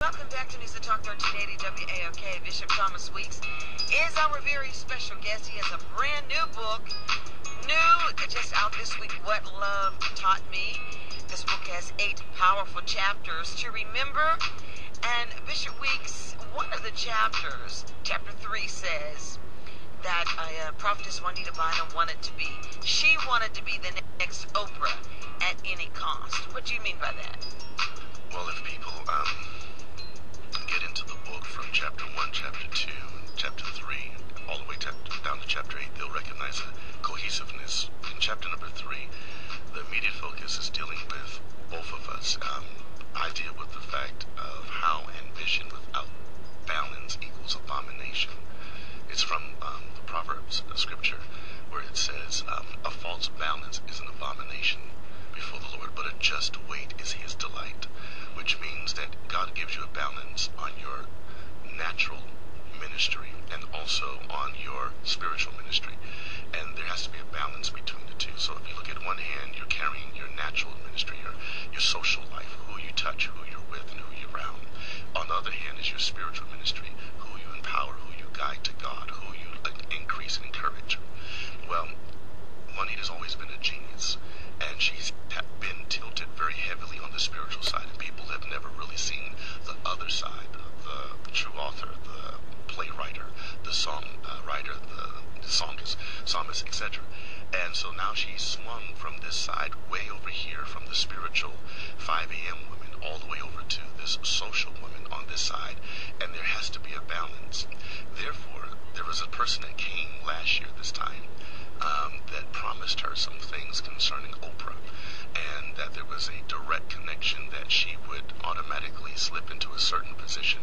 Welcome back to News to Talk 1380 WAOK. Bishop Thomas Weeks is our very special guest. He has a brand new book, just out this week, What Love Taught Me. This book has 8 powerful chapters to remember. And Bishop Weeks, one of the chapters, chapter 3, says that prophetess Juanita Bynum she wanted to be the next Oprah at any cost. What do you mean by that? Well, if people get into the book from chapter 1, chapter 2, chapter 3, all the way down to chapter 8, they'll recognize the cohesiveness. In chapter number 3, the immediate focus is dealing with both of us. I deal with the fact of how ambition without balance equals abomination. It's from the Proverbs scripture where it says, a false balance is an abomination before the Lord, but a just weight is his delight, which means that God gives you a balance on your natural ministry and also on your spiritual ministry. And there has to be a balance between the two. So if you look at one hand, you're carrying your natural ministry, your social life, who you touch, who you're with, and who you're around. On the other hand is your spiritual ministry, who you empower, who you guide to God, who you increase and encourage. Well, Juanita's always been a genius, and she's been tilted very heavily on the spiritual side, and people have never really seen the other side, the true author, the playwright, the song writer, the psalmist, etc. And so now she's swung from this side way over here, from the spiritual 5 a.m. women all the way over to this social woman on this side, and there has to be a balance. Therefore, there was a person that came last year this time that promised her some things concerning Oprah, and that there was a direct connection that she would automatically slip into a certain position.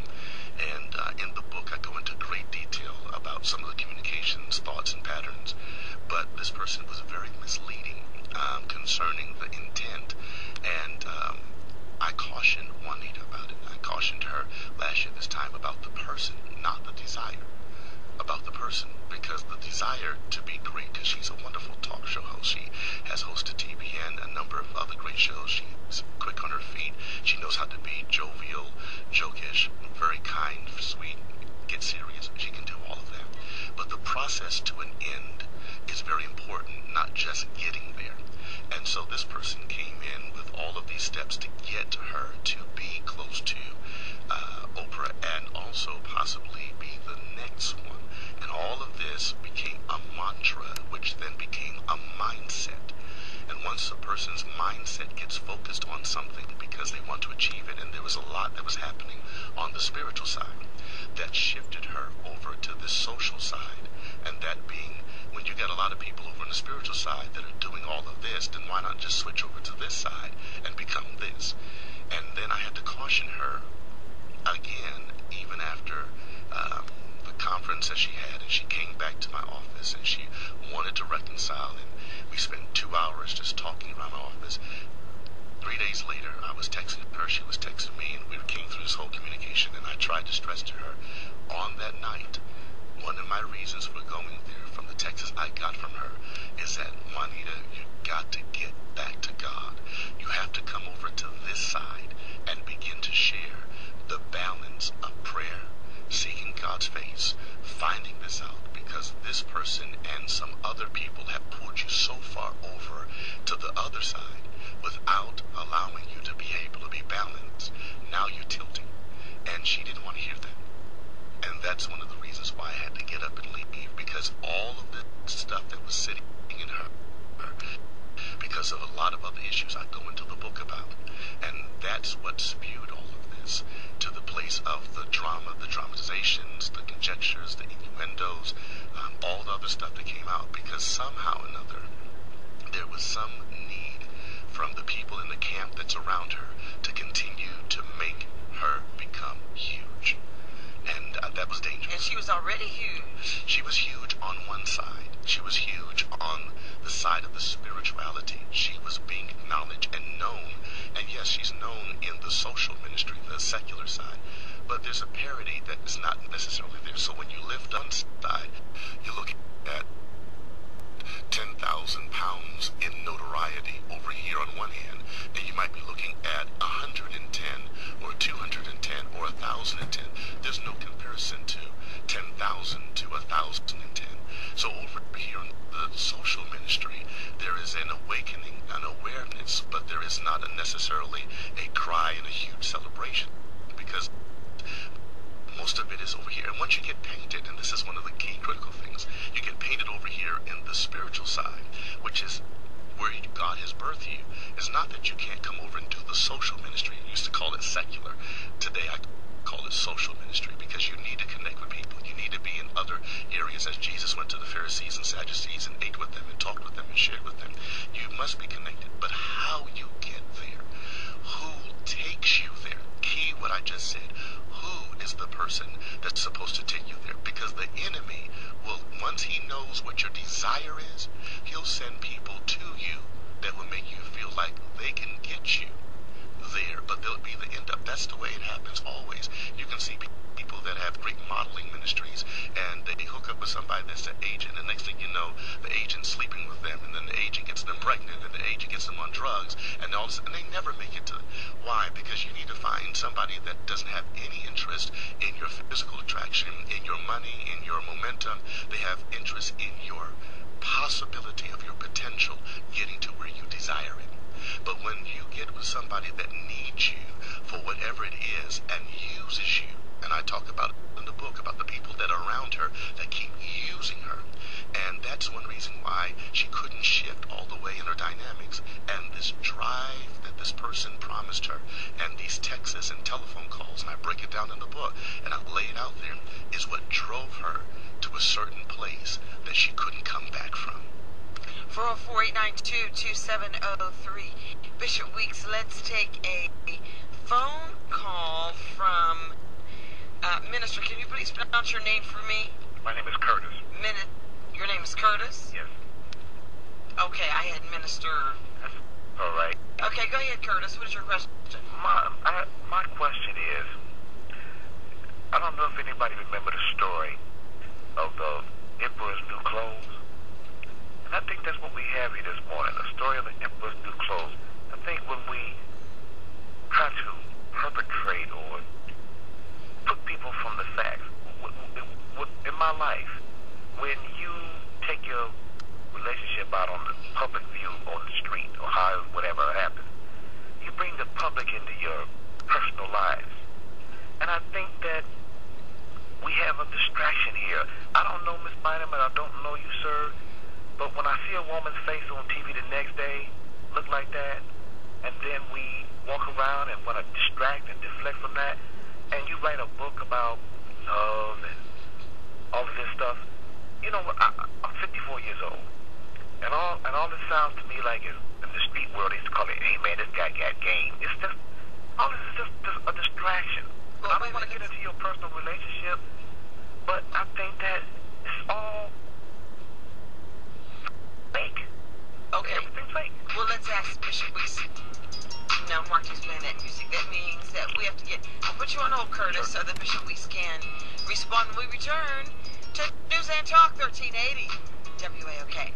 And in the book I go into great detail about some of the communications, thoughts, and patterns, but this person was very misleading concerning the intent, and I cautioned Juanita about it. I cautioned her last year this time about the person, not the desire. About the person, because the desire to be great, because she's a wonderful talk show host. She has hosted TBN, a number of other great shows. She's quick on her feet. She knows how to be jovial, jokish, very kind, sweet, get serious. She can do all of that. But the process to an end is very important, not just getting there. And so this person came in with all of these steps to get her to be close to Oprah, and also possibly be the next one. And all of this became a mantra, which then became a mindset. And once a person's mindset gets focused on something because they want to achieve it, and there was a lot that was happening on the spiritual side that shifted her over to the social side. And that being, when you get a lot of people over on the spiritual side that are doing all of this, then why not just switch over to this side and become this? And then I had to caution her again, even after the conference that she had, and she came back to my office and she wanted to reconcile, and we spent 2 hours just talking around my office. 3 days later, I was texting her, she was texting me, and we came through this whole communication, and I tried to stress to her on that night, one of my reasons for going there, from the texts I got from her, is that, Juanita, you got to get back to God. You have to come over to this side and begin to share the balance of prayer, seeking God's face, finding this out, because this person and some other people have pulled you so far over to the other side without allowing you to be able to be balanced. Now you're tilting. And she didn't want to hear that. And that's one of the reasons why I had to get up and leave, because all of the stuff that was sitting in her, because of a lot of other issues I go into the book about. And that's what spewed all of this to the place of the drama, the dramatizations, the conjectures, the innuendos, all the other stuff that came out, because somehow or another there was some need from the people in the camp that's around her to continue to make her become huge. And that was dangerous. And she was already huge. She was huge on one side. She was huge on the side of the spirituality. She was being acknowledged and known. And yes, she's known in the social ministry, the secular side. But there's a parity that is not necessarily there. So when you lift one side, you look at 10,000 pounds in notoriety over here on one hand, and you might be looking at 110 or 210 or because most of it is over here. And once you get painted, and this is one of the key critical things, you get painted over here in the spiritual side, which is where God has birthed you. It's not that you can't come over and do the social ministry. You used to call it secular. Today I call it social ministry, because you need to connect with people. You need to be in other areas, as Jesus went to the Pharisees and Sadducees and ate with them and talked with them and shared with them. You must be connected. But how you get there, who takes you there, key what I just said, who is the person that's supposed to take you there? Because the enemy will, once he knows what your desire is, he'll send people to you that will make you feel like they can get you there, but they'll be the end up. That's the way it happens always. You can see people that have great modeling ministries, and they hook up with somebody that's an agent, and next thing you know, the agent's sleeping with them, and then the agent gets them pregnant, and the agent gets them on drugs, and all this, and they never make it to. Why? Because you need to find somebody that doesn't have any interest in your physical attraction, in your money, in your momentum. They have interest in your possibility of your potential getting to where you desire it. But when you get with somebody that needs you for whatever it is and uses you, and I talk about it in the book, about the people that are around her that keep using her, and that's one reason why she couldn't shift all the way in her dynamics. And this drive that this person promised her, and these texts and telephone calls, and I break it down in the book, and I lay it out there, is what drove her to a certain place that she couldn't come back from. 404-892-2703. Bishop Weeks, let's take a phone call from Minister. Can you please pronounce your name for me? My name is Curtis. Your name is Curtis? Yes. Okay, I had Minister. That's all right. Okay, go ahead, Curtis. What is your question? My question is, I don't know if anybody remember the story of the Emperor's New Clothes. And I think that's what we have here this morning, the story of the Emperor's New Clothes. I think when we try to perpetrate or put people from the facts, in my life, when you take your relationship out on the public view on the street or how whatever happens, you bring the public into your personal lives. And I think that we have a distraction here. I don't know Miss Bynum, and I don't know you, sir, but when I see a woman's face on TV the next day look like that, and then we walk around and want to distract and deflect from that, and you write a book about love and all of this stuff, you know what, I'm 54 years old, and all this sounds to me like in the street world they used to call it, hey man, this guy got game. It's just, all this is just a distraction. Well, I don't want to get into your personal relationship, but I think that it's all fake. Okay. Everything's fake. Well, let's ask Bishop Weeks. Now, Marty's playing that music. That means that we have to I'll put you on hold, Curtis, so that Bishop Weeks can respond when we return to News and Talk 1380 WAOK.